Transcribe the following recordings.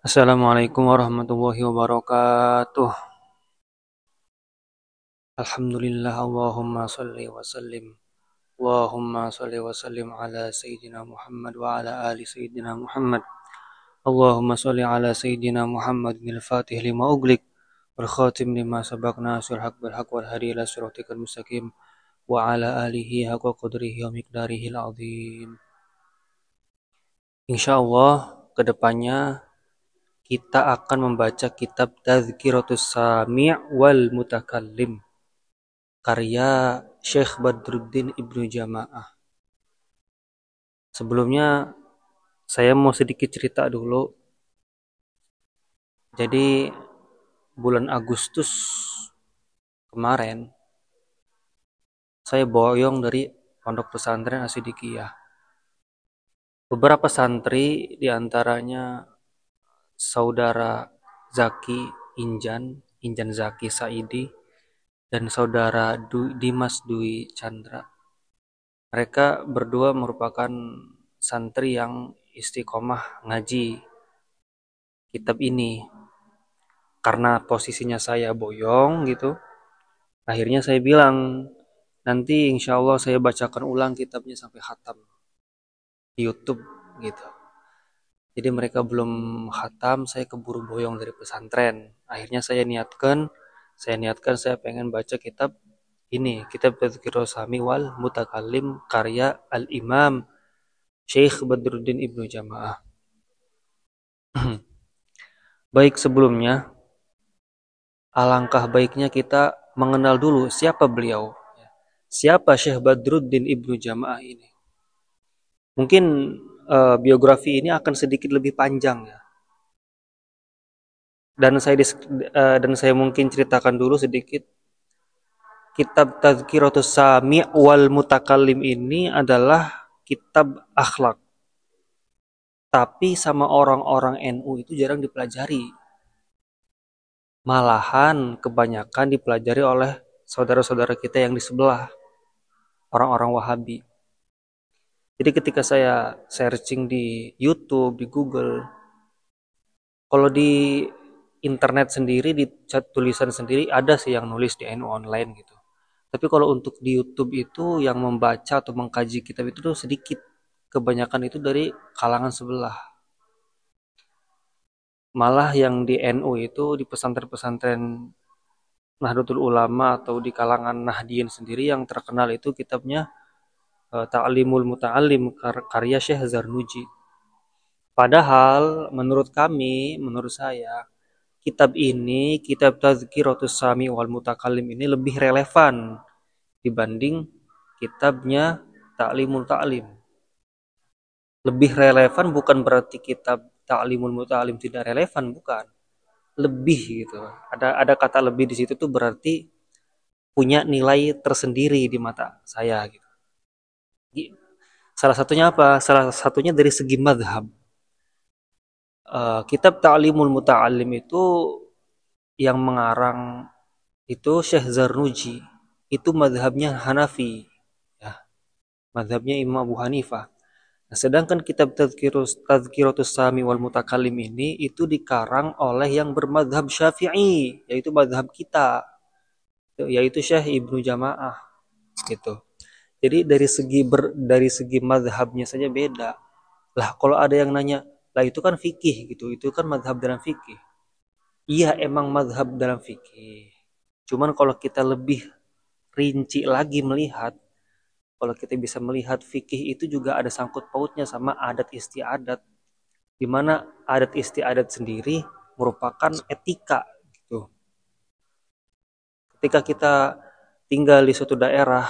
Assalamualaikum warahmatullahi wabarakatuh. Alhamdulillah, Allahumma salli wa sallim ala Sayyidina Muhammad wa ala ali Sayyidina Muhammad. Allahumma salli ala Sayyidina Muhammad bil fatih lima uglik wal khatim lima sabaq nasir haq bil haq wal hadi ila siratikal mustaqim wa ala alihi haqqa qadrihi wa miqdarihi al-azim. Insyaallah kedepannya kita akan membaca kitab Tazkiratus Sami' wal Mutakallim karya Syekh Badruddin Ibnu Jamaah. Sebelumnya saya mau sedikit cerita dulu. Jadi bulan Agustus kemarin saya boyong dari pondok pesantren Asidikiyah. Beberapa santri diantaranya saudara Zaki Injan Zaki Saidi, dan saudara Dimas Dwi Chandra. Mereka berdua merupakan santri yang istiqomah ngaji kitab ini. Karena posisinya saya boyong gitu, akhirnya saya bilang, nanti insya Allah saya bacakan ulang kitabnya sampai khatam di YouTube gitu. Jadi mereka belum khatam, saya keburu boyong dari pesantren. Akhirnya saya niatkan saya pengen baca kitab ini, kitab Tazkiratus Sami wal Mutakallim karya Al-Imam Syekh Badruddin Ibnu Jamaah. Baik, sebelumnya alangkah baiknya kita mengenal dulu siapa beliau. Siapa Syekh Badruddin Ibnu Jamaah ini? Mungkin biografi ini akan sedikit lebih panjang ya. Dan saya mungkin ceritakan dulu sedikit. Kitab Tazkiratus Sami' wal Mutakallim ini adalah kitab akhlak. Tapi sama orang-orang NU itu jarang dipelajari. Malahan kebanyakan dipelajari oleh saudara-saudara kita yang di sebelah, orang-orang Wahabi. Jadi ketika saya searching di YouTube, di Google, kalau di internet sendiri, di chat tulisan sendiri, ada sih yang nulis di NU online gitu. Tapi kalau untuk di YouTube itu yang membaca atau mengkaji kitab itu tuh sedikit. Kebanyakan itu dari kalangan sebelah. Malah yang di NU itu, di pesantren-pesantren Nahdlatul Ulama atau di kalangan Nahdien sendiri yang terkenal itu kitabnya Ta'limul Muta'allim karya Syekh Zarnuji. Padahal menurut saya, kitab ini, kitab Tazkiratus Sami wal Mutakallim ini lebih relevan dibanding kitabnya Ta'limul Ta'lim. Lebih relevan bukan berarti kitab Ta'limul Muta'allim tidak relevan, bukan. Lebih gitu. Ada kata lebih di situ tuh berarti punya nilai tersendiri di mata saya gitu. Salah satunya apa? Salah satunya dari segi madhab. Kitab Ta'limul Muta'allim itu yang mengarang itu Syekh Zarnuji. Itu madhabnya Hanafi. Ya, madhabnya Imam Abu Hanifah. Nah, sedangkan kitab Tazkiratus Sami wal Mutakallim ini itu dikarang oleh yang bermadhab Syafi'i, yaitu madhab kita, yaitu Syekh Ibnu Jamaah gitu. Jadi dari segi madhabnya saja beda. Lah kalau ada yang nanya, lah itu kan fikih gitu, itu kan madhab dalam fikih. Iya emang madhab dalam fikih. Cuman kalau kita lebih rinci lagi melihat, kalau kita bisa melihat fikih itu juga ada sangkut pautnya sama adat istiadat, di mana adat istiadat sendiri merupakan etika gitu. Ketika kita tinggal di suatu daerah,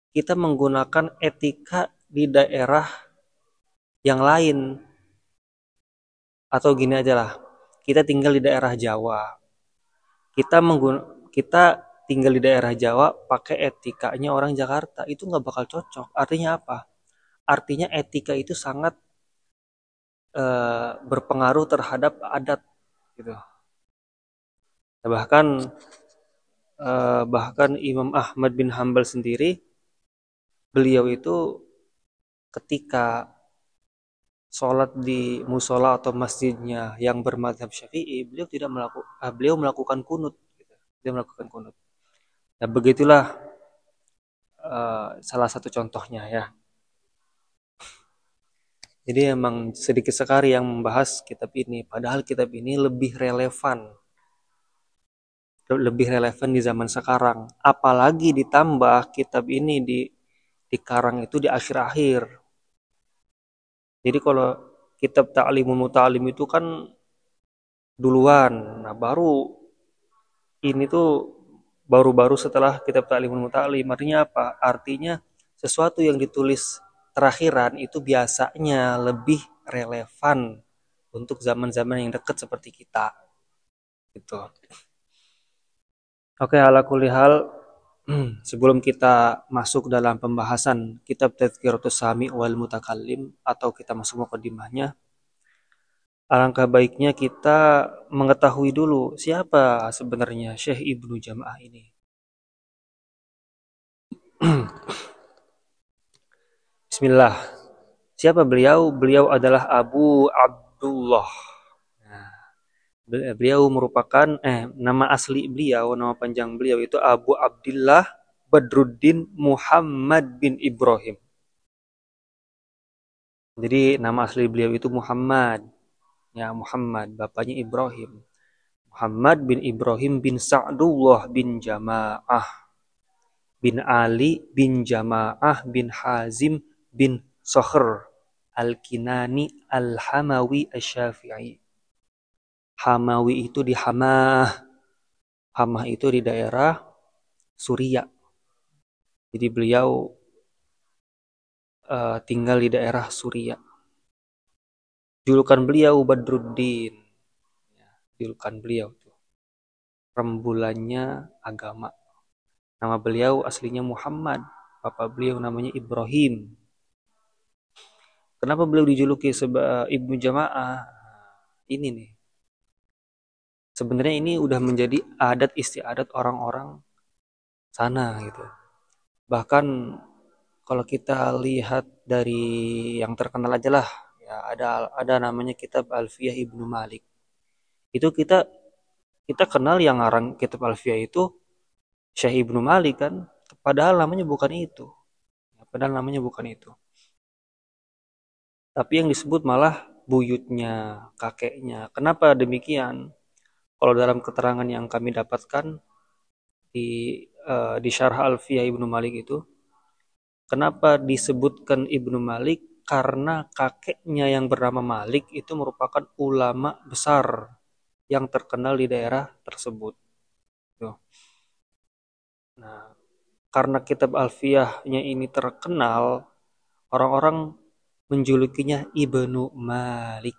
kita menggunakan etika di daerah yang lain. Atau gini aja lah, kita tinggal di daerah Jawa, kita tinggal di daerah Jawa pakai etikanya orang Jakarta, itu nggak bakal cocok. Artinya apa? Artinya etika itu sangat berpengaruh terhadap adat gitu. Bahkan Imam Ahmad bin Hambal sendiri, beliau itu ketika sholat di musola atau masjidnya yang bermadhab Syafi'i, beliau melakukan kunut, gitu. Dia melakukan kunut. Nah, begitulah salah satu contohnya ya. Jadi emang sedikit sekali yang membahas kitab ini, padahal kitab ini lebih relevan di zaman sekarang. Apalagi ditambah kitab ini dikarang itu di akhir-akhir. Jadi kalau kitab Ta'limul Muta'alim itu kan duluan. Nah, baru ini tuh baru-baru setelah kitab Ta'limul Muta'alim. Artinya apa? Artinya sesuatu yang ditulis terakhiran itu biasanya lebih relevan untuk zaman-zaman yang dekat seperti kita. Gitu. Oke, ala kulli hal, sebelum kita masuk dalam pembahasan kitab Tadhkiratus Sami' wal Mutakallim atau kita masuk mukadimahnya, alangkah baiknya kita mengetahui dulu siapa sebenarnya Syekh Ibnu Jam'ah ini. Bismillah. Siapa beliau? Beliau adalah Abu Abdullah. Beliau merupakan nama asli beliau, nama panjang beliau itu Abu Abdillah Badruddin Muhammad bin Ibrahim. Jadi nama asli beliau itu Muhammad. Ya, Muhammad, bapaknya Ibrahim. Muhammad bin Ibrahim bin Sa'dullah bin Jama'ah bin Ali bin Jama'ah bin Hazim bin Sokhr Al-Kinani Al-Hamawi Asy-Syafi'i. Hamawi itu di Hamah. Hamah itu di daerah Suriah. Jadi beliau tinggal di daerah Suriah. Julukan beliau Badruddin. Ya, julukan beliau tuh. Rembulannya agama. Nama beliau aslinya Muhammad. Bapak beliau namanya Ibrahim. Kenapa beliau dijuluki sebagai Ibnu Jama'ah? Ini nih. Sebenarnya ini udah menjadi adat istiadat orang-orang sana gitu. Bahkan kalau kita lihat dari yang terkenal aja lah, ya ada namanya kitab Alfiyah Ibnu Malik. Itu kita kenal yang ngarang kitab Alfiyah itu Syekh Ibnu Malik kan, padahal namanya bukan itu. Padahal namanya bukan itu. Tapi yang disebut malah buyutnya, kakeknya. Kenapa demikian? Kalau dalam keterangan yang kami dapatkan di Syarah Alfiyah Ibnu Malik itu, kenapa disebutkan Ibnu Malik? Karena kakeknya yang bernama Malik itu merupakan ulama besar yang terkenal di daerah tersebut. Nah, karena kitab Alfiyahnya ini terkenal, orang-orang menjulukinya Ibnu Malik.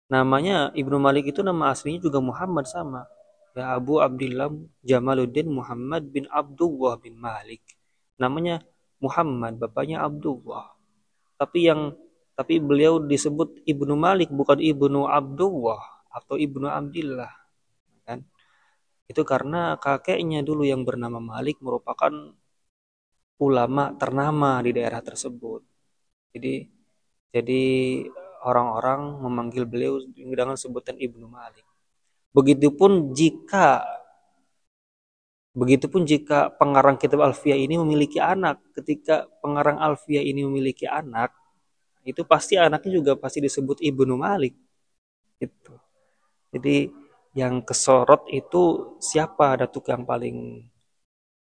Namanya Ibnu Malik itu nama aslinya juga Muhammad sama. Ya, Abu Abdillah Jamaluddin Muhammad bin Abdullah bin Malik. Namanya Muhammad, bapaknya Abdullah. Tapi beliau disebut Ibnu Malik bukan Ibnu Abdullah atau Ibnu Abdillah, kan? Itu karena kakeknya dulu yang bernama Malik merupakan ulama ternama di daerah tersebut. Jadi orang-orang memanggil beliau dengan sebutan Ibnu Malik. Begitupun jika pengarang kitab Alfiyah ini memiliki anak. Ketika pengarang Alfiyah ini memiliki anak, itu pasti anaknya juga pasti disebut Ibnu Malik. Gitu. Jadi yang kesorot itu siapa datuk yang paling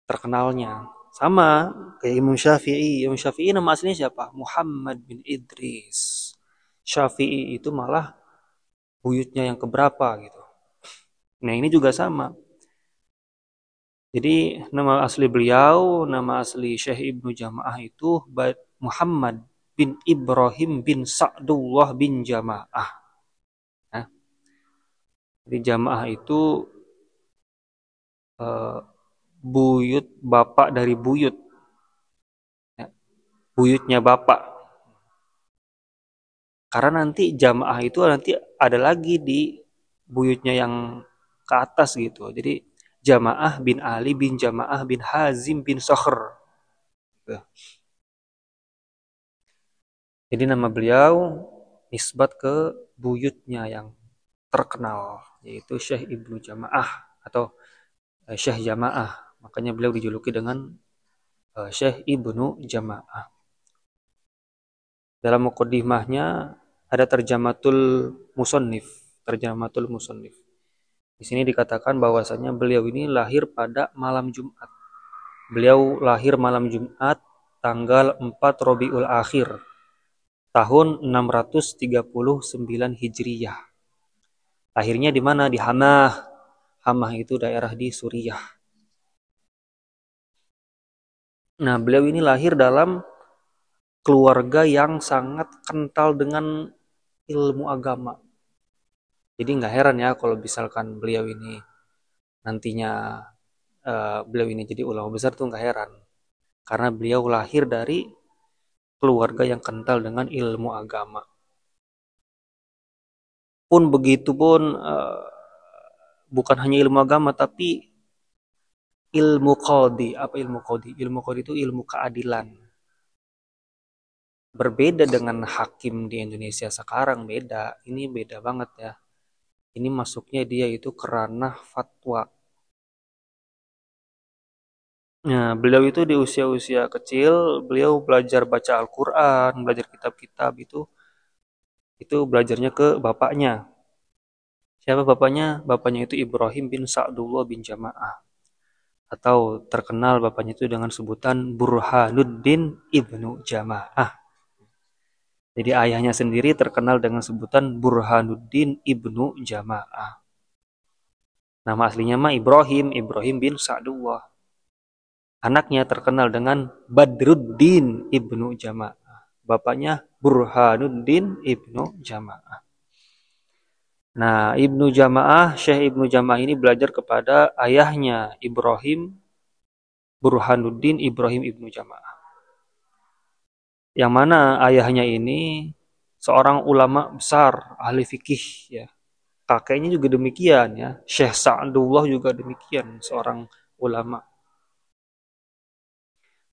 terkenalnya. Sama kayak Imam Syafi'i. Imam Syafi'i nama aslinya siapa? Muhammad bin Idris. Syafi'i itu malah buyutnya yang keberapa gitu. Nah ini juga sama. Jadi nama asli beliau, nama asli Syekh Ibnu Jama'ah itu Muhammad bin Ibrahim bin Sa'dullah bin Jama'ah. Nah, jadi Jama'ah itu buyut bapak dari buyut. Ya, buyutnya bapak. Karena nanti Jama'ah itu nanti ada lagi di buyutnya yang ke atas gitu. Jadi Jama'ah bin Ali bin Jama'ah bin Hazim bin Sokhr. Jadi nama beliau nisbat ke buyutnya yang terkenal, yaitu Syekh Ibnu Jamaah atau Syekh Jamaah. Makanya beliau dijuluki dengan Syekh Ibnu Jamaah. Dalam muqaddimahnya ada terjamatul musannif, terjamatul musannif. Di sini dikatakan bahwasanya beliau ini lahir pada malam Jumat. Beliau lahir malam Jumat tanggal 4 Rabiul Akhir tahun 639 Hijriyah. Lahirnya di mana? Di Hamah. Hamah itu daerah di Suriah. Nah, beliau ini lahir dalam keluarga yang sangat kental dengan ilmu agama. Jadi nggak heran ya kalau misalkan beliau ini nantinya beliau ini jadi ulama besar tuh nggak heran. Karena beliau lahir dari keluarga yang kental dengan ilmu agama. Pun begitu pun bukan hanya ilmu agama tapi ilmu qadhi. Apa ilmu qadhi? Ilmu qadhi itu ilmu keadilan. Berbeda dengan hakim di Indonesia sekarang, beda. Ini beda banget ya. Ini masuknya dia itu ke ranah fatwa. Nah, beliau itu di usia-usia kecil, beliau belajar baca Al-Quran, belajar kitab-kitab itu belajarnya ke bapaknya. Siapa bapaknya? Bapaknya itu Ibrahim bin Sa'dullah bin Jamaah. Atau terkenal bapaknya itu dengan sebutan Burhanuddin Ibnu Jamaah. Jadi ayahnya sendiri terkenal dengan sebutan Burhanuddin Ibnu Jamaah. Nama aslinya mah Ibrahim bin Sa'dullah. Anaknya terkenal dengan Badruddin Ibnu Jamaah. Bapaknya Burhanuddin Ibnu Jamaah. Nah, Syekh Ibnu Jamaah ini belajar kepada ayahnya Burhanuddin Ibrahim Ibnu Jamaah. Yang mana ayahnya ini seorang ulama besar, ahli fikih ya. Kakeknya juga demikian ya. Syekh Sa'dullah juga demikian, seorang ulama.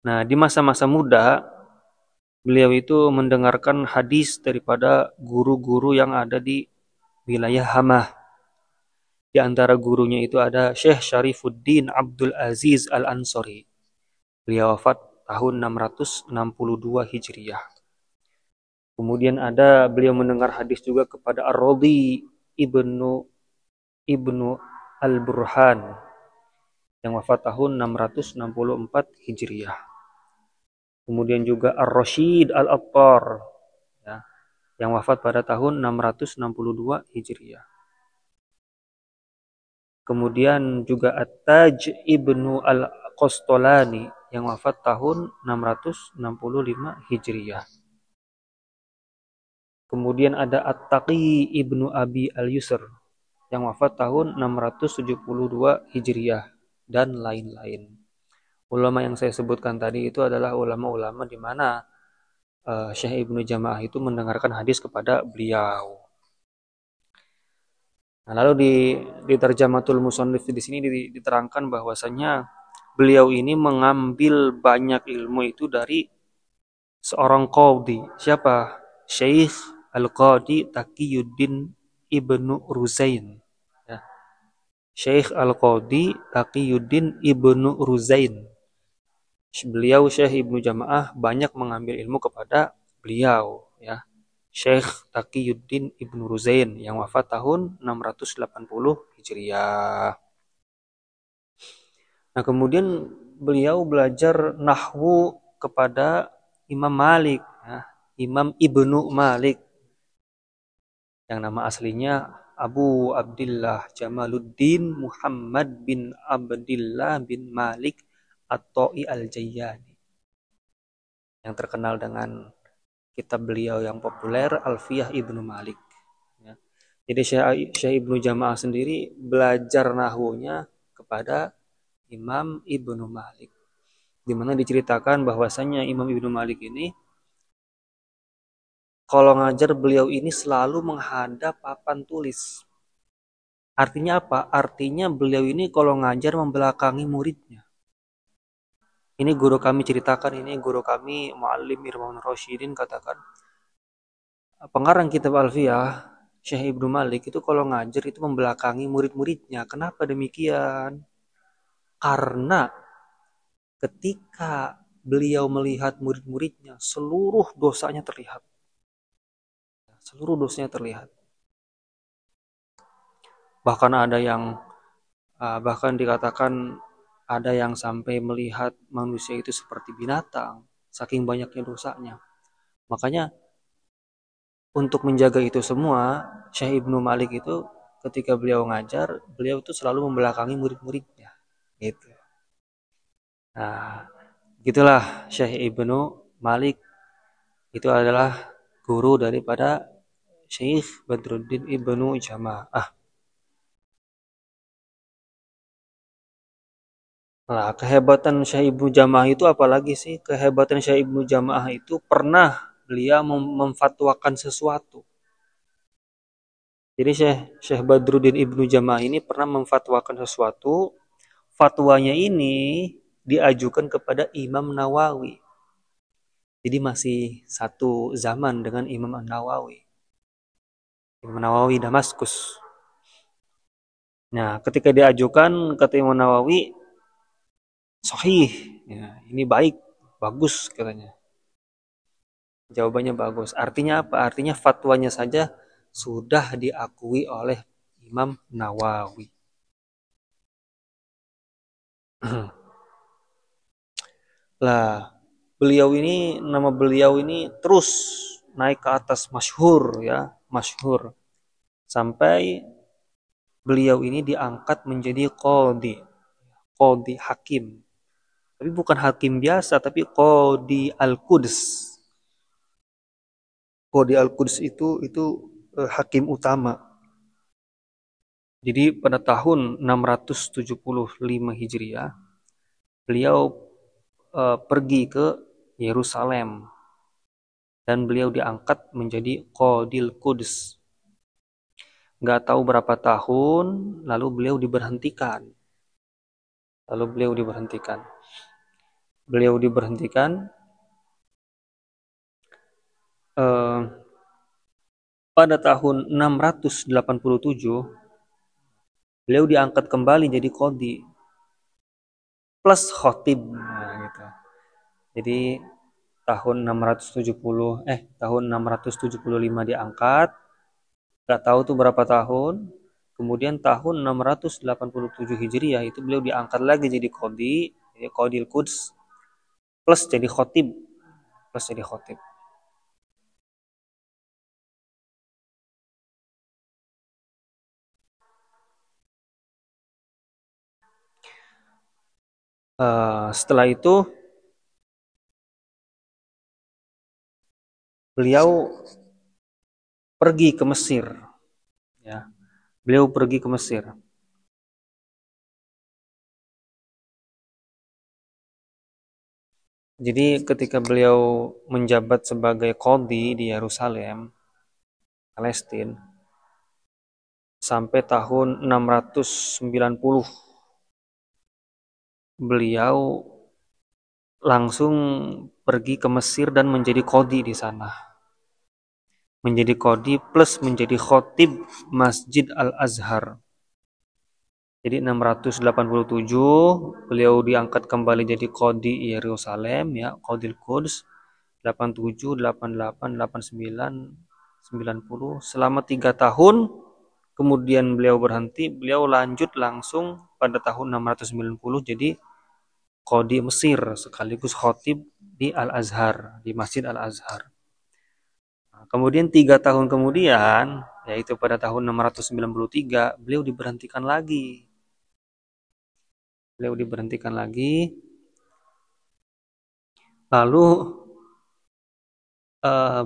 Nah, di masa-masa muda beliau itu mendengarkan hadis daripada guru-guru yang ada di wilayah Hamah. Di antara gurunya itu ada Syekh Syarifuddin Abdul Aziz Al-Ansari. Beliau wafat tahun 662 Hijriah. Kemudian beliau mendengar hadis juga kepada Ar-Radhi Ibnu Al-Burhan yang wafat tahun 664 Hijriah. Kemudian juga Ar-Rasyid Al-Attar ya, yang wafat pada tahun 662 Hijriah. Kemudian juga At-Taj Ibnu Al-Qastolani yang wafat tahun 665 Hijriah. Kemudian ada At-Taqi Ibnu Abi Al-Yusr yang wafat tahun 672 Hijriah dan lain-lain. Ulama yang saya sebutkan tadi itu adalah ulama-ulama di mana Syekh Ibnu Jamaah itu mendengarkan hadis kepada beliau. Nah, lalu di Tarjamatul Musannif di sini diterangkan bahwasanya beliau ini mengambil banyak ilmu itu dari seorang qadhi. Siapa? Syekh Al-Qadhi Taqiyuddin Ibnu Ruzain. Ya. Syekh Al-Qadhi Taqiyuddin Ibnu Ruzain. Beliau Syekh Ibnu Jamaah banyak mengambil ilmu kepada beliau. Ya. Syekh Taqiyuddin Ibnu Ruzain yang wafat tahun 680 Hijriah. Nah, kemudian beliau belajar nahwu kepada Imam Malik. Ya. Imam Ibnu Malik yang nama aslinya Abu Abdillah Jamaluddin Muhammad bin Abdillah bin Malik At-Ta'i Al-Jayyani yang terkenal dengan kitab beliau yang populer Alfiyah Ibnu Malik ya. Jadi Syekh Ibnu Jamaah sendiri belajar nahwunya kepada Imam Ibnu Malik, di mana diceritakan bahwasanya Imam Ibnu Malik ini kalau ngajar beliau ini selalu menghadap papan tulis. Artinya apa? Artinya beliau ini kalau ngajar membelakangi muridnya. Ini guru kami ceritakan, ini guru kami Muallim Irmaun Rasyidin katakan, pengarang kitab Alfiyah, Syekh Ibnu Malik itu kalau ngajar itu membelakangi murid-muridnya. Kenapa demikian? Karena ketika beliau melihat murid-muridnya, seluruh dosanya terlihat. Seluruh dosanya terlihat. Bahkan ada yang bahkan dikatakan ada yang sampai melihat manusia itu seperti binatang, saking banyaknya dosanya. Makanya untuk menjaga itu semua, Syekh Ibnu Malik itu ketika beliau ngajar, beliau itu selalu membelakangi murid-muridnya. Gitu. Nah, gitulah Syekh Ibnu Malik itu adalah guru daripada Syekh Badruddin Ibnu Jamaah. Nah, kehebatan Syekh Ibnu Jamaah itu apalagi sih? Kehebatan Syekh Ibnu Jamaah itu pernah beliau memfatwakan sesuatu. Jadi Syekh Badruddin Ibnu Jamaah ini pernah memfatwakan sesuatu. Fatwanya ini diajukan kepada Imam Nawawi. Jadi masih satu zaman dengan Imam Nawawi. Imam Nawawi Damaskus. Nah, ketika diajukan kata Imam Nawawi, sahih, ya, ini baik, bagus katanya. Jawabannya bagus. Artinya apa? Artinya fatwanya saja sudah diakui oleh Imam Nawawi. Lah, nama beliau ini terus naik ke atas, masyhur ya, masyhur. Sampai beliau ini diangkat menjadi qadhi, qadhi hakim. Tapi bukan hakim biasa, tapi qadhi al-Quds. Qadhi al-Quds itu hakim utama. Jadi pada tahun 675 Hijriah, beliau pergi ke Yerusalem dan beliau diangkat menjadi Qadhil Quds. Nggak tahu berapa tahun, lalu beliau diberhentikan. Beliau diberhentikan pada tahun 687, beliau diangkat kembali jadi qadhi plus khatib. Nah, gitu. Jadi tahun 675 diangkat, nggak tahu tuh berapa tahun. Kemudian tahun 687 Hijriah itu beliau diangkat lagi jadi qadhi, jadi Qadhil Quds plus jadi khatib, setelah itu beliau pergi ke Mesir, ya. Beliau pergi ke Mesir. Jadi ketika beliau menjabat sebagai qadhi di Yerusalem, Palestina, sampai tahun 690 beliau langsung pergi ke Mesir dan menjadi qadhi di sana. Menjadi qadhi plus menjadi khatib Masjid Al-Azhar. Jadi 687 beliau diangkat kembali jadi qadhi Yerusalem, ya, Qadhil Quds. 87, 88, 89, 90 selama 3 tahun. Kemudian beliau berhenti, beliau lanjut langsung pada tahun 690 jadi qadhi Mesir sekaligus khatib di Al-Azhar, di Masjid Al-Azhar. Nah, kemudian 3 tahun kemudian, yaitu pada tahun 693, beliau diberhentikan lagi. Lalu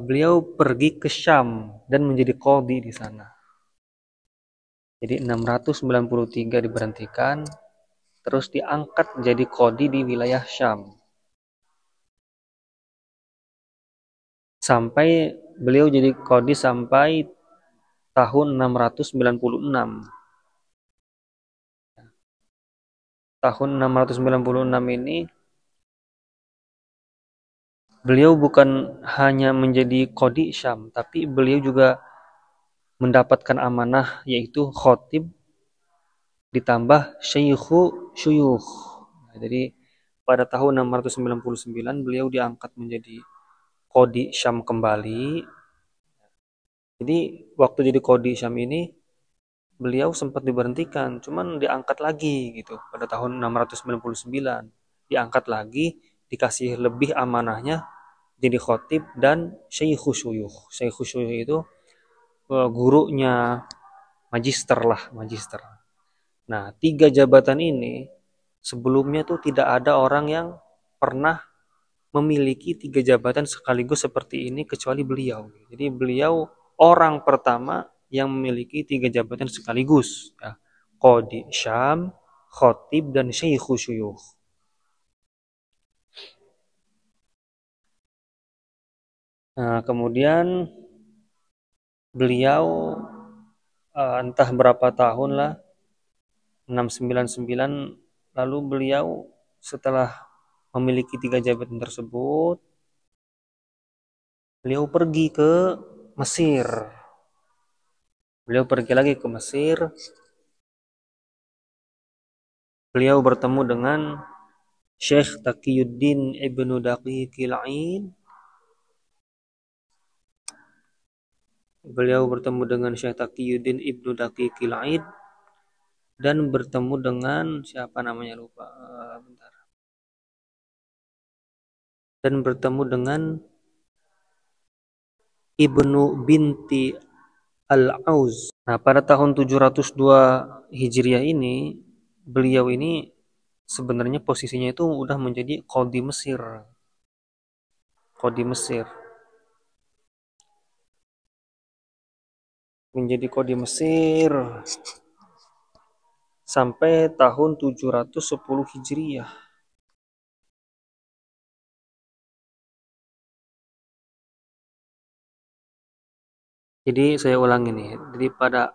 beliau pergi ke Syam dan menjadi qadhi di sana. Jadi 693 diberhentikan, terus diangkat jadi qadhi di wilayah Syam. Sampai beliau jadi qadhi sampai tahun 696. Tahun 696 ini beliau bukan hanya menjadi qadi Syam, tapi beliau juga mendapatkan amanah yaitu khotib ditambah syekhu syuyukh. Nah, jadi pada tahun 699 beliau diangkat menjadi qadi Syam kembali. Jadi waktu jadi qadi Syam ini beliau sempat diberhentikan, cuman diangkat lagi gitu pada tahun 699. Diangkat lagi, dikasih lebih amanahnya jadi khotib dan syekhu syuyukh. Syekhu syuyukh itu gurunya magister lah, magister. Nah, tiga jabatan ini sebelumnya tuh tidak ada orang yang pernah memiliki tiga jabatan sekaligus seperti ini kecuali beliau. Jadi beliau orang pertama yang memiliki tiga jabatan sekaligus. Ya. Qadi Syam, Khotib, dan Syekhu Syuyukh. Nah, kemudian beliau entah berapa tahun lah, 699, lalu beliau setelah memiliki tiga jabatan tersebut, beliau pergi ke Mesir. Beliau pergi lagi ke Mesir. Beliau bertemu dengan Syekh Taqiyuddin Ibnu Daqiqil Aid. Beliau bertemu dengan Syekh Taqiyuddin Ibnu Daqiqil Aid dan bertemu dengan siapa namanya lupa, bentar. Dan bertemu dengan Ibnu binti Al-Auz. Nah, pada tahun 702 Hijriah ini, beliau ini sebenarnya posisinya itu udah menjadi qadi Mesir. Qadi Mesir. Menjadi qadi Mesir sampai tahun 710 Hijriah. Jadi saya ulangi nih. Jadi pada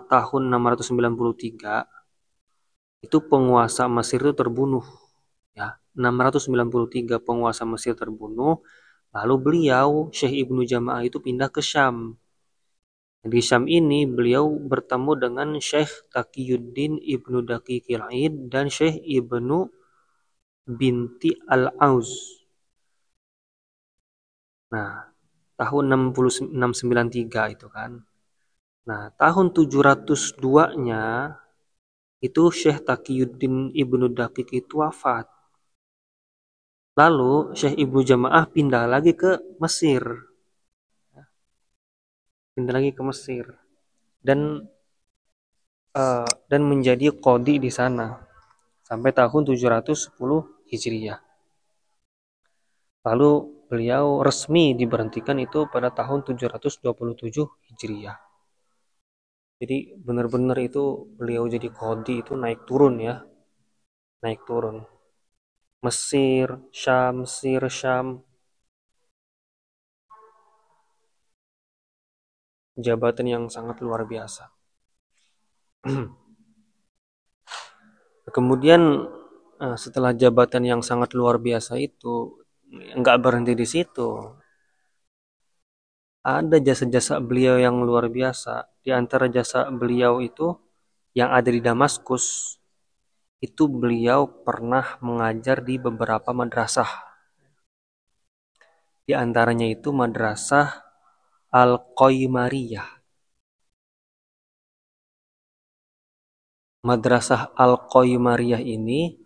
tahun 693 itu penguasa Mesir itu terbunuh. Ya, 693 penguasa Mesir terbunuh. Lalu beliau Syekh Ibnu Jama'ah itu pindah ke Syam. Di Syam ini beliau bertemu dengan Syekh Taqiyuddin Ibnu Daqiqil Aid dan Syekh Ibnu binti Al-Auz. Nah, tahun 693 itu kan. Nah, tahun 702-nya itu Syekh Taqiyuddin Ibnu Daqiq itu wafat. Lalu Syekh Ibnu Jama'ah pindah lagi ke Mesir. Pindah lagi ke Mesir. Dan menjadi qadi di sana sampai tahun 710 Hijriah. Lalu beliau resmi diberhentikan itu pada tahun 727 Hijriah. Jadi benar-benar itu beliau jadi qadi itu naik turun ya. Naik turun. Mesir, Syam. Jabatan yang sangat luar biasa. Kemudian setelah jabatan yang sangat luar biasa itu nggak berhenti di situ. Ada jasa-jasa beliau yang luar biasa. Di antara jasa beliau itu yang ada di Damaskus, itu beliau pernah mengajar di beberapa madrasah. Di antaranya itu madrasah Al-Qaymariyah. Madrasah Al-Qaymariyah ini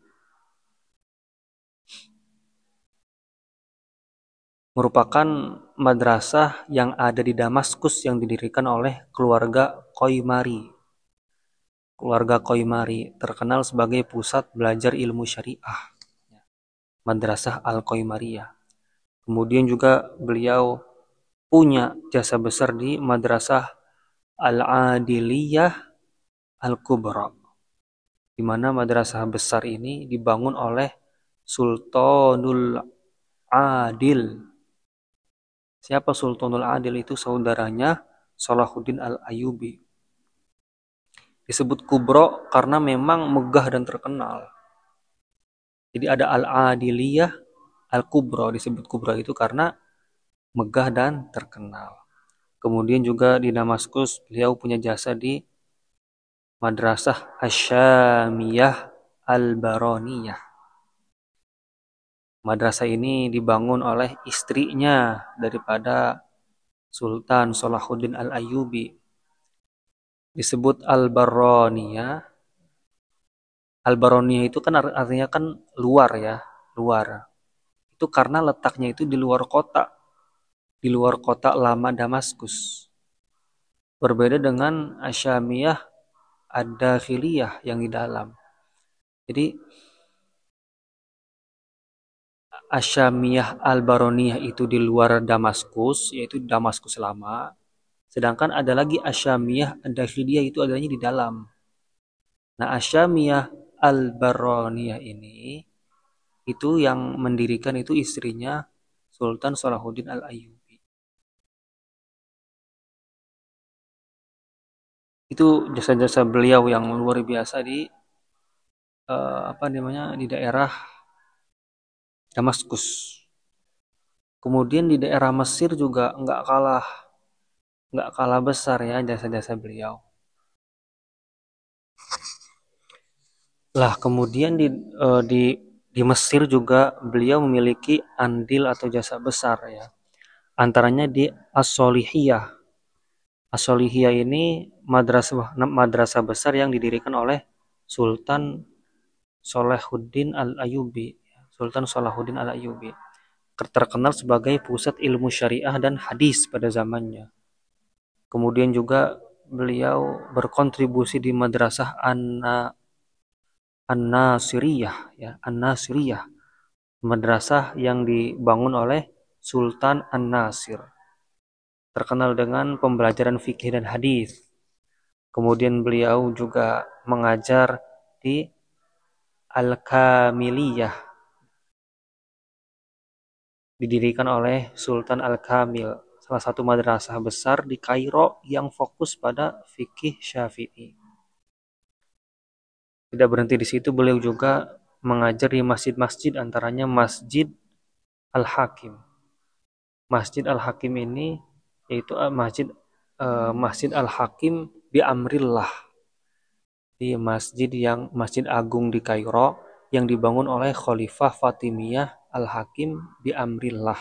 merupakan madrasah yang ada di Damaskus yang didirikan oleh keluarga Qaymari. Keluarga Qaymari terkenal sebagai pusat belajar ilmu syariah. Madrasah Al-Qaymariyah. Kemudian juga beliau punya jasa besar di Madrasah Al-Adiliyah Al-Kubra, di mana madrasah besar ini dibangun oleh Sultanul Adil. Siapa Sultanul Adil? Itu saudaranya Salahuddin Al-Ayyubi. Disebut Kubra karena memang megah dan terkenal. Jadi ada Al-Adiliyah, Al-Kubra. Disebut Kubra itu karena megah dan terkenal. Kemudian juga di Damaskus beliau punya jasa di Madrasah Asyamiyah Al-Baroniyah. Madrasah ini dibangun oleh istrinya daripada Sultan Salahuddin Al-Ayyubi. Disebut Al-Baroniyah. Al-Baroniyah itu kan artinya kan luar ya, luar. Itu karena letaknya itu di luar kota lama Damaskus. Berbeda dengan Asyamiyah Ad-Dakhiliyah yang di dalam. Jadi Asyamiyah Al-Baroniyah itu di luar Damaskus, yaitu Damaskus lama. Sedangkan ada lagi Asyamiyah Ad-Dakhiliyah itu adanya di dalam. Nah, Asyamiyah Al-Baroniyah ini itu yang mendirikan itu istrinya Sultan Salahuddin Al-Ayyubi. Itu jasa-jasa beliau yang luar biasa di di daerah Damaskus. Kemudian di daerah Mesir juga nggak kalah besar ya jasa-jasa beliau. Lah kemudian di Mesir juga beliau memiliki andil atau jasa besar ya. Antaranya di As-Solihiyah. As-Solihiyah ini madrasah besar yang didirikan oleh Sultan Salahuddin Al-Ayyubi. Sultan Salahuddin Al-Ayyubi terkenal sebagai pusat ilmu syariah dan hadis pada zamannya. Kemudian juga beliau berkontribusi di Madrasah An-Nasiriyah ya, An-Nasiriyah, madrasah yang dibangun oleh Sultan An-Nasir. Terkenal dengan pembelajaran fikih dan hadis. Kemudian beliau juga mengajar di Al-Kamiliyah, didirikan oleh Sultan Al-Kamil, salah satu madrasah besar di Kairo yang fokus pada fikih Syafi'i. Tidak berhenti di situ, beliau juga mengajar di masjid-masjid, antaranya Masjid Al-Hakim. Masjid Al-Hakim ini yaitu Masjid Al-Hakim bi Amrillah, di Masjid Agung di Kairo yang dibangun oleh Khalifah Fatimiyah Al-Hakim bi Amrillah,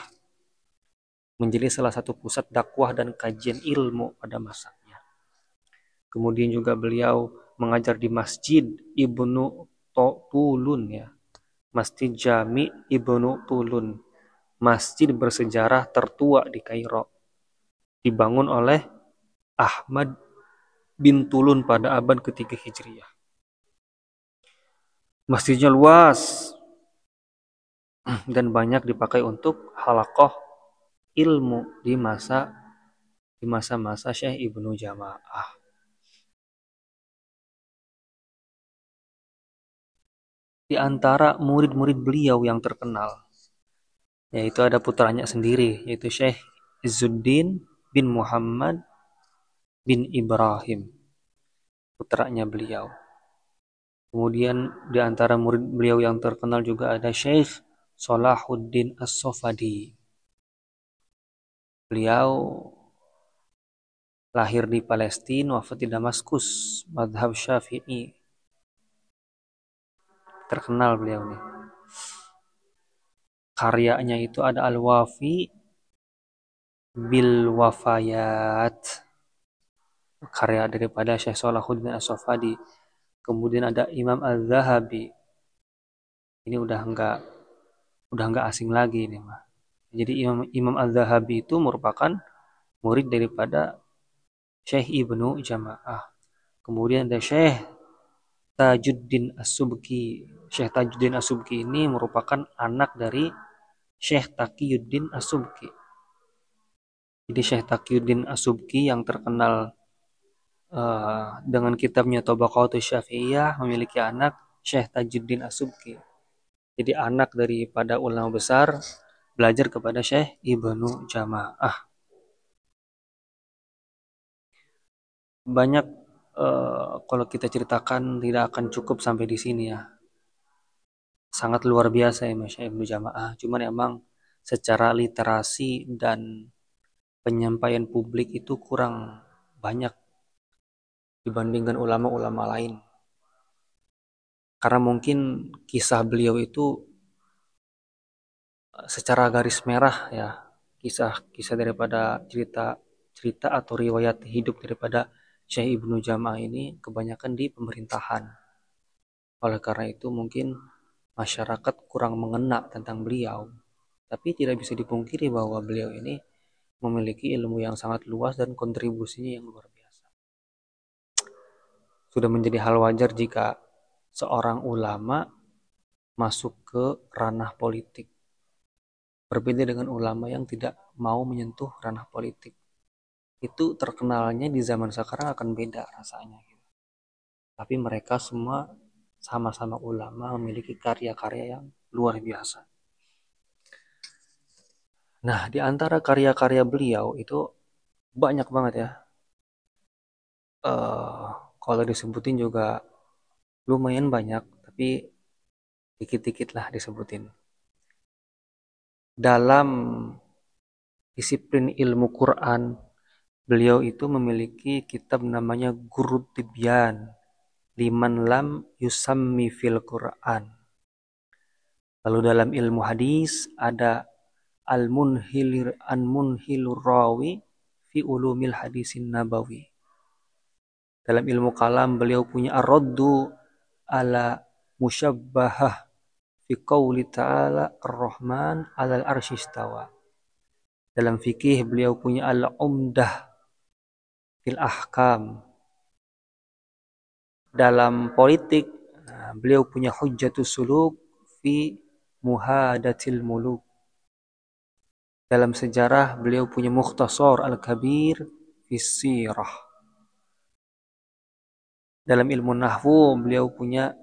menjadi salah satu pusat dakwah dan kajian ilmu pada masanya. Kemudian juga beliau mengajar di Masjid Ibnu Tulun ya, Masjid Jami Ibnu Tulun, masjid bersejarah tertua di Kairo, dibangun oleh Ahmad bin Tulun pada abad ketiga Hijriah. Masjidnya luas dan banyak dipakai untuk halaqah ilmu di masa-masa Syekh Ibnu Jamaah. Di antara murid-murid beliau yang terkenal, yaitu ada putranya sendiri, yaitu Syekh Izzuddin bin Muhammad bin Ibrahim, putranya beliau. Kemudian di antara murid beliau yang terkenal juga ada Syekh Salahuddin As-Sofadi. Beliau lahir di Palestina, wafat di Damaskus, madhab Syafi'i. Terkenal beliau nih. Karyanya itu ada Al-Wafi bil Wafayat, karya daripada Syekh Salahuddin As-Sofadi. Kemudian ada Imam Az-Zahabi. Ini udah enggak asing lagi ini mah. Jadi Imam Az-Zahabi itu merupakan murid daripada Syekh Ibnu Jamaah. Kemudian ada Syekh Tajuddin As-Subki. Syekh Tajuddin As-Subki ini merupakan anak dari Syekh Taqiyuddin As-Subki. Jadi Syekh Taqiyuddin As-Subki yang terkenal dengan kitabnya Tabaqatus Syafi'iyah memiliki anak Syekh Tajuddin As-Subki. Jadi anak daripada ulama besar belajar kepada Syekh Ibnu Jamaah. Banyak kalau kita ceritakan tidak akan cukup sampai di sini ya. sangat luar biasa ya Masya Ibnu Jamaah. Cuman emang secara literasi dan penyampaian publik itu kurang banyak dibandingkan ulama-ulama lain. Karena mungkin kisah beliau itu secara garis merah ya, kisah daripada cerita atau riwayat hidup daripada Syekh Ibnu Jamaah ini kebanyakan di pemerintahan. Oleh karena itu mungkin masyarakat kurang mengena tentang beliau. Tapi tidak bisa dipungkiri bahwa beliau ini memiliki ilmu yang sangat luas dan kontribusinya yang luar biasa. Sudah menjadi hal wajar jika seorang ulama masuk ke ranah politik. Berbeda dengan ulama yang tidak mau menyentuh ranah politik. Itu terkenalnya di zaman sekarang akan beda rasanya. Tapi mereka semua sama-sama ulama memiliki karya-karya yang luar biasa. Nah, di antara karya-karya beliau itu banyak banget ya. Kalau disebutin juga lumayan banyak, tapi dikit-dikit lah disebutin. Dalam disiplin ilmu Quran, beliau itu memiliki kitab namanya Gurud Tibyan liman lam yusammi fil Quran. Lalu dalam ilmu hadis ada Al-Munhilur Rawi fi ulumil hadisin nabawi. Dalam ilmu kalam beliau punya Ar-Raddu ala musyabbahah fi qawli ta'ala Ar-Rahman alal arsyistawa. Dalam fikih beliau punya Al-Umdah fil Ahkam. Dalam politik beliau punya Hujjatus Suluk fi Muhadatil Muluk. Dalam sejarah beliau punya Mukhtasar Al-Kabir fi Sirah. Dalam ilmu nahwu beliau punya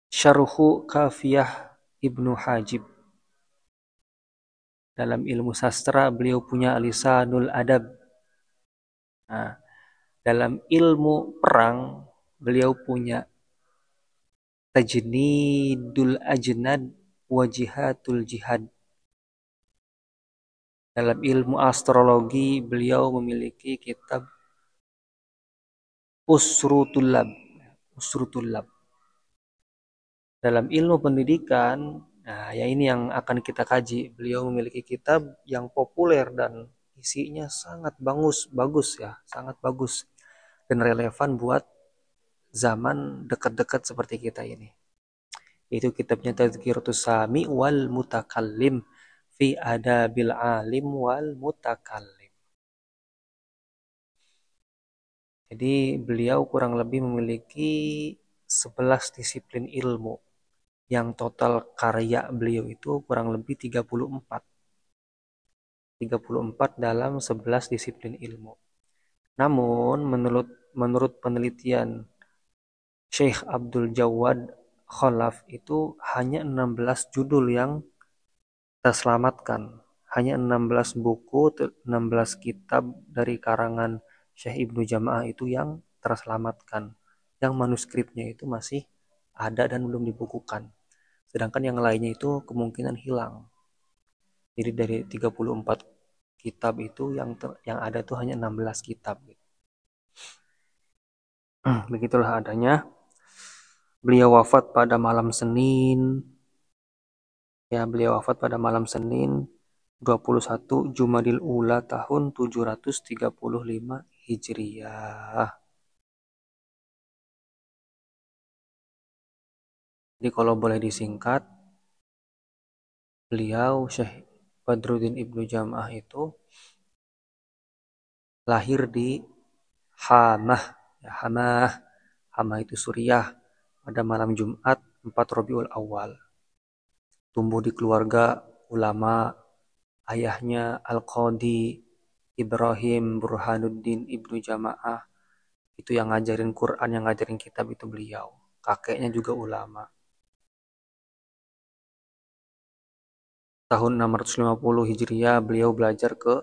Syarhu Kafiyah Ibnu Hajib. Dalam ilmu sastra beliau punya Lisanul Adab. Nah, dalam ilmu perang beliau punya Tajnidul Ajnad wa Jihatul Jihad. Dalam ilmu astrologi beliau memiliki kitab Usrutul Lab. Dalam ilmu pendidikan, nah ya ini yang akan kita kaji. Beliau memiliki kitab yang populer dan isinya sangat bagus ya, sangat bagus dan relevan buat zaman dekat-dekat seperti kita ini. Itu kitabnya Tazkiratus Sami wal Mutakallim fi Adabil Alim wal Mutakallim. Jadi beliau kurang lebih memiliki 11 disiplin ilmu. Yang total karya beliau itu kurang lebih 34. 34 dalam 11 disiplin ilmu. Namun menurut penelitian Syekh Abdul Jawad Khalaf itu hanya 16 judul yang terselamatkan. Hanya 16 buku, 16 kitab dari karangan Syekh Ibnu Jamaah itu yang terselamatkan. Yang manuskripnya itu masih ada dan belum dibukukan. Sedangkan yang lainnya itu kemungkinan hilang. Jadi dari 34 kitab itu yang ada tuh hanya 16 kitab. Begitulah adanya. Beliau wafat pada malam Senin. Ya, beliau wafat pada malam Senin 21 Jumadil Ula tahun 735 Hijriyah. Jadi kalau boleh disingkat, beliau Syekh Badruddin Ibnu Jamaah itu lahir di Hamah. Ya, Hamah itu Suriah pada malam Jumat 4 Rabiul Awal. Tumbuh di keluarga ulama. Ayahnya Al-Qadi Ibrahim Burhanuddin Ibnu Jamaah. Itu yang ngajarin Quran, yang ngajarin kitab itu beliau. Kakeknya juga ulama. Tahun 650 Hijriah beliau belajar ke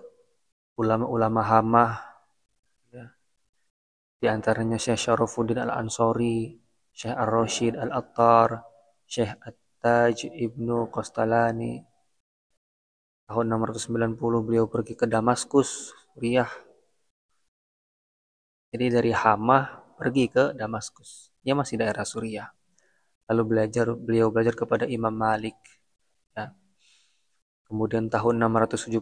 ulama-ulama Hamah. Ya. Di antaranya Syekh Syarafuddin Al-Ansori, Syekh Ar-Rasyid Al-Attar, Syekh At-Taj Ibnu Qastalani. Tahun 690 beliau pergi ke Damaskus, Suriah. Jadi dari Hamah pergi ke Damaskus. Dia masih daerah Suriah. Lalu beliau belajar kepada Imam Malik. Ya. Kemudian tahun 675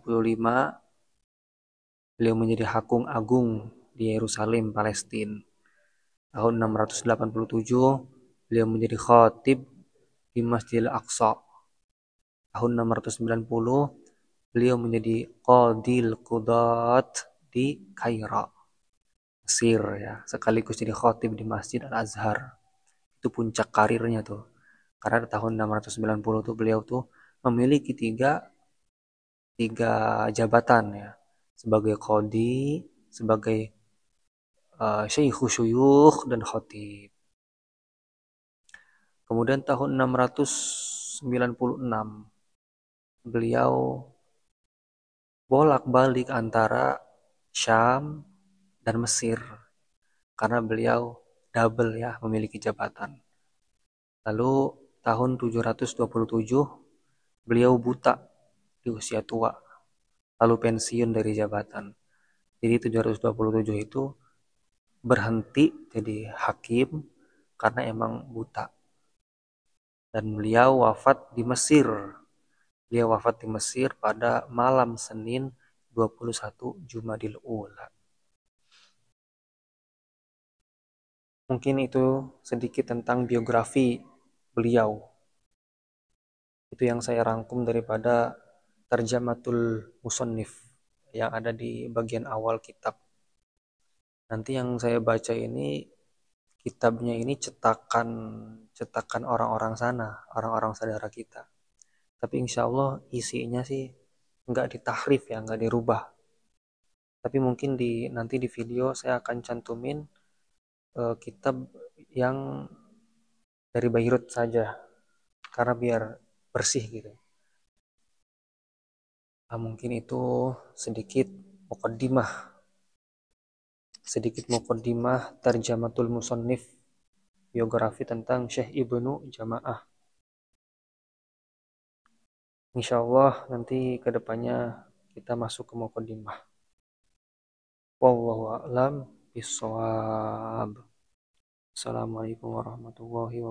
beliau menjadi hakung agung di Yerusalem, Palestina. Tahun 687 beliau menjadi khatib di Masjidil Aqsa. Tahun 690 beliau menjadi qadil qudat di Kairo, Mesir ya, sekaligus jadi khatib di Masjid Al-Azhar. Itu puncak karirnya tuh. Karena tahun 690 tuh beliau tuh memiliki tiga jabatan ya, sebagai qadi, sebagai syekhu syuyukh dan khatib. Kemudian tahun 696 beliau bolak-balik antara Syam dan Mesir karena beliau double ya, memiliki jabatan. Lalu tahun 727 beliau buta di usia tua, lalu pensiun dari jabatan. Jadi 727 itu berhenti jadi hakim karena emang buta. Dan beliau wafat di Mesir. Beliau wafat di Mesir pada malam Senin 21 Jumadil Ula. Mungkin itu sedikit tentang biografi beliau. Itu yang saya rangkum daripada Tarjamatul Musannif yang ada di bagian awal kitab. Nanti yang saya baca ini, kitabnya ini cetakan orang-orang sana, orang-orang saudara kita. Tapi insya Allah isinya sih nggak ditahrif ya, nggak dirubah. Tapi mungkin nanti di video saya akan cantumin kitab yang dari Beirut saja, karena biar bersih gitu. Mungkin itu sedikit muqaddimah Tarjamatul Musannif, biografi tentang Syekh Ibnu Jamaah. Insya Allah nanti kedepannya kita masuk ke muqaddimah. Wallahu a'lam bishawab. Assalamualaikum warahmatullahi wabarakatuh.